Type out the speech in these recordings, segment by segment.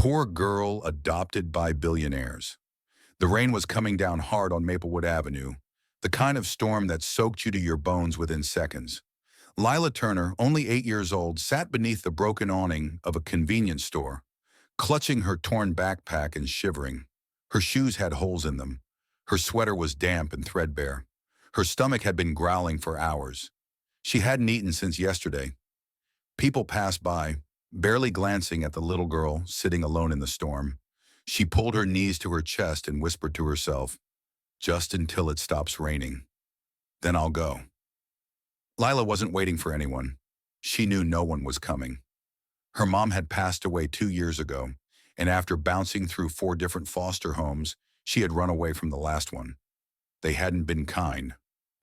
Poor girl adopted by billionaires. The rain was coming down hard on Maplewood Avenue, the kind of storm that soaked you to your bones within seconds. Lila Turner, only 8 years old, sat beneath the broken awning of a convenience store, clutching her torn backpack and shivering. Her shoes had holes in them. Her sweater was damp and threadbare. Her stomach had been growling for hours. She hadn't eaten since yesterday. People passed by, barely glancing at the little girl sitting alone in the storm. She pulled her knees to her chest and whispered to herself, "Just until it stops raining. Then I'll go." Lila wasn't waiting for anyone. She knew no one was coming. Her mom had passed away 2 years ago, and after bouncing through 4 different foster homes, she had run away from the last one. They hadn't been kind.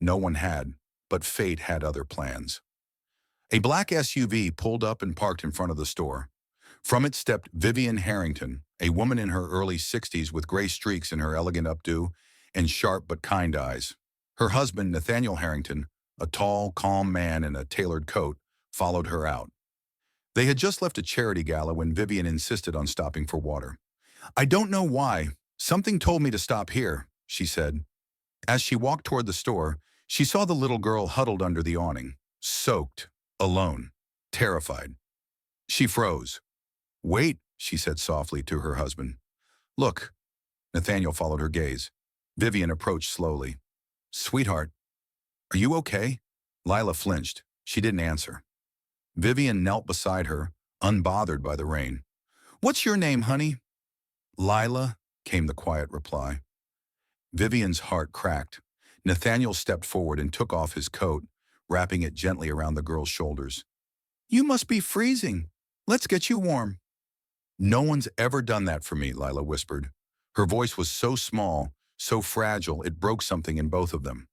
No one had, but fate had other plans. A black SUV pulled up and parked in front of the store. From it stepped Vivian Harrington, a woman in her early 60s with gray streaks in her elegant updo and sharp but kind eyes. Her husband, Nathaniel Harrington, a tall, calm man in a tailored coat, followed her out. They had just left a charity gala when Vivian insisted on stopping for water. "I don't know why. Something told me to stop here," she said. As she walked toward the store, she saw the little girl huddled under the awning, soaked, alone, terrified. She froze. "Wait," she said softly to her husband. "Look." Nathaniel followed her gaze. Vivian approached slowly. "Sweetheart, are you okay?" Lila flinched. She didn't answer. Vivian knelt beside her, unbothered by the rain. "What's your name, honey?" "Lila," came the quiet reply. Vivian's heart cracked. Nathaniel stepped forward and took off his coat, wrapping it gently around the girl's shoulders. "You must be freezing. Let's get you warm." "No one's ever done that for me," Lila whispered. Her voice was so small, so fragile, it broke something in both of them.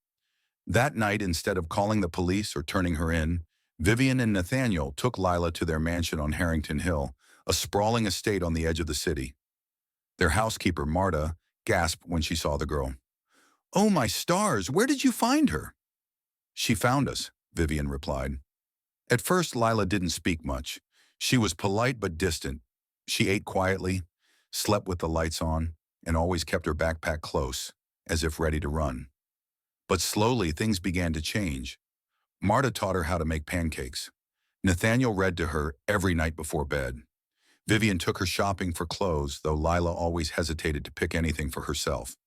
That night, instead of calling the police or turning her in, Vivian and Nathaniel took Lila to their mansion on Harrington Hill, a sprawling estate on the edge of the city. Their housekeeper, Marta, gasped when she saw the girl. "Oh, my stars, where did you find her?" "She found us," Vivian replied. At first, Lila didn't speak much. She was polite but distant. She ate quietly, slept with the lights on, and always kept her backpack close, as if ready to run. But slowly, things began to change. Marta taught her how to make pancakes. Nathaniel read to her every night before bed. Vivian took her shopping for clothes, though Lila always hesitated to pick anything for herself.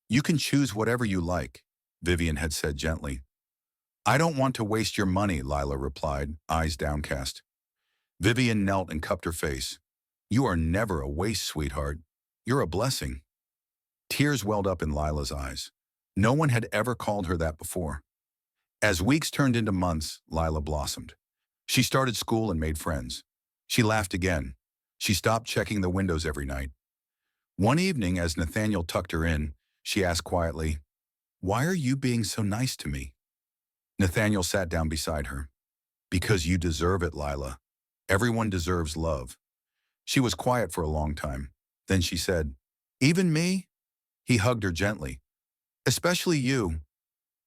"You can choose whatever you like," Vivian had said gently. "I don't want to waste your money," Lila replied, eyes downcast. Vivian knelt and cupped her face. "You are never a waste, sweetheart. You're a blessing." Tears welled up in Lila's eyes. No one had ever called her that before. As weeks turned into months, Lila blossomed. She started school and made friends. She laughed again. She stopped checking the windows every night. One evening, as Nathaniel tucked her in, she asked quietly, "Why are you being so nice to me?" Nathaniel sat down beside her. "Because you deserve it, Lila. Everyone deserves love." She was quiet for a long time. Then she said, "Even me?" He hugged her gently. "Especially you."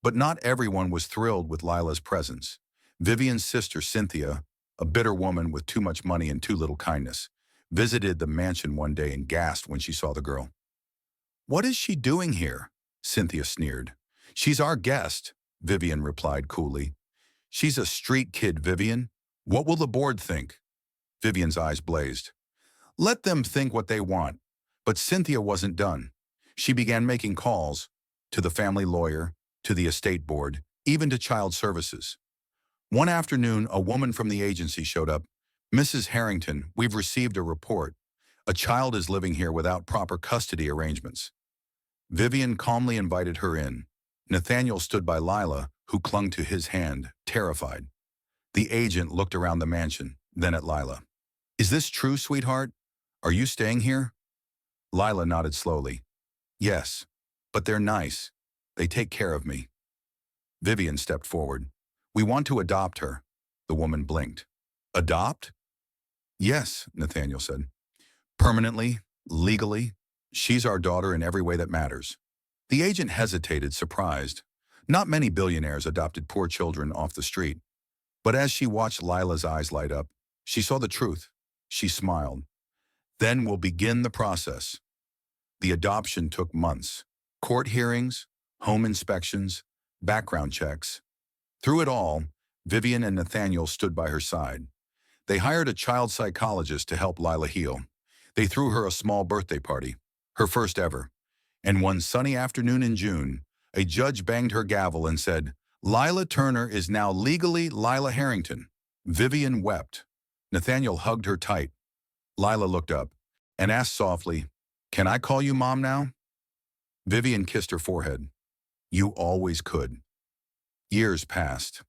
But not everyone was thrilled with Lila's presence. Vivian's sister, Cynthia, a bitter woman with too much money and too little kindness, visited the mansion one day and gasped when she saw the girl. "What is she doing here?" Cynthia sneered. "She's our guest," Vivian replied coolly. "She's a street kid, Vivian. What will the board think?" Vivian's eyes blazed. "Let them think what they want." But Cynthia wasn't done. She began making calls to the family lawyer, to the estate board, even to child services. One afternoon, a woman from the agency showed up. "Mrs. Harrington, we've received a report. A child is living here without proper custody arrangements." Vivian calmly invited her in. Nathaniel stood by Lila, who clung to his hand, terrified. The agent looked around the mansion, then at Lila. "Is this true, sweetheart? Are you staying here?" Lila nodded slowly. "Yes, but they're nice. They take care of me." Vivian stepped forward. "We want to adopt her." The woman blinked. "Adopt?" "Yes," Nathaniel said. "Permanently, legally. She's our daughter in every way that matters." The agent hesitated, surprised. Not many billionaires adopted poor children off the street. But as she watched Lila's eyes light up, she saw the truth. She smiled. Then we'll begin the process. The adoption took months. Court hearings, home inspections, background checks. Through it all, Vivian and Nathaniel stood by her side. They hired a child psychologist to help Lila heal. They threw her a small birthday party, her first ever. And one sunny afternoon in June, a judge banged her gavel and said, "Lila Turner is now legally Lila Harrington." Vivian wept. Nathaniel hugged her tight. Lila looked up and asked softly, "Can I call you Mom now?" Vivian kissed her forehead. "You always could." Years passed.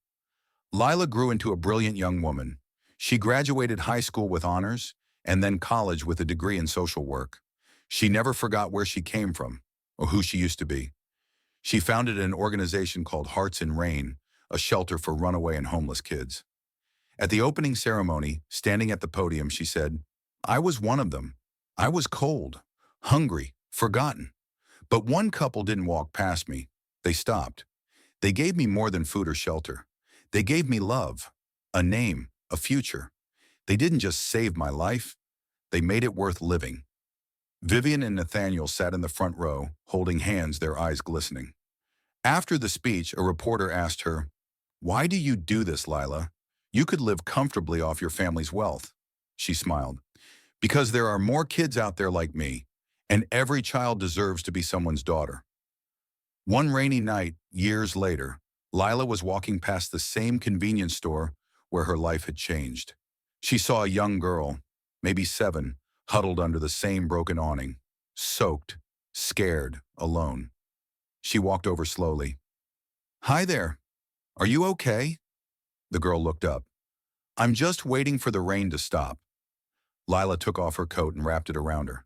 Lila grew into a brilliant young woman. She graduated high school with honors and then college with a degree in social work. She never forgot where she came from or who she used to be. She founded an organization called Hearts in Rain, a shelter for runaway and homeless kids. At the opening ceremony, standing at the podium, she said, "I was one of them. I was cold, hungry, forgotten. But one couple didn't walk past me. They stopped. They gave me more than food or shelter. They gave me love, a name, a future. They didn't just save my life. They made it worth living." Vivian and Nathaniel sat in the front row, holding hands, their eyes glistening. After the speech, a reporter asked her, "Why do you do this, Lila? You could live comfortably off your family's wealth." She smiled. "Because there are more kids out there like me, and every child deserves to be someone's daughter." One rainy night, years later, Lila was walking past the same convenience store where her life had changed. She saw a young girl, maybe 7, huddled under the same broken awning, soaked, scared, alone. She walked over slowly. "Hi there. Are you okay?" The girl looked up. "I'm just waiting for the rain to stop." Lila took off her coat and wrapped it around her.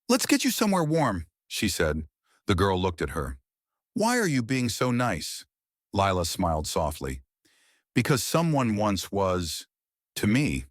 "Let's get you somewhere warm," she said. The girl looked at her. "Why are you being so nice?" Lila smiled softly. "Because someone once was, to me,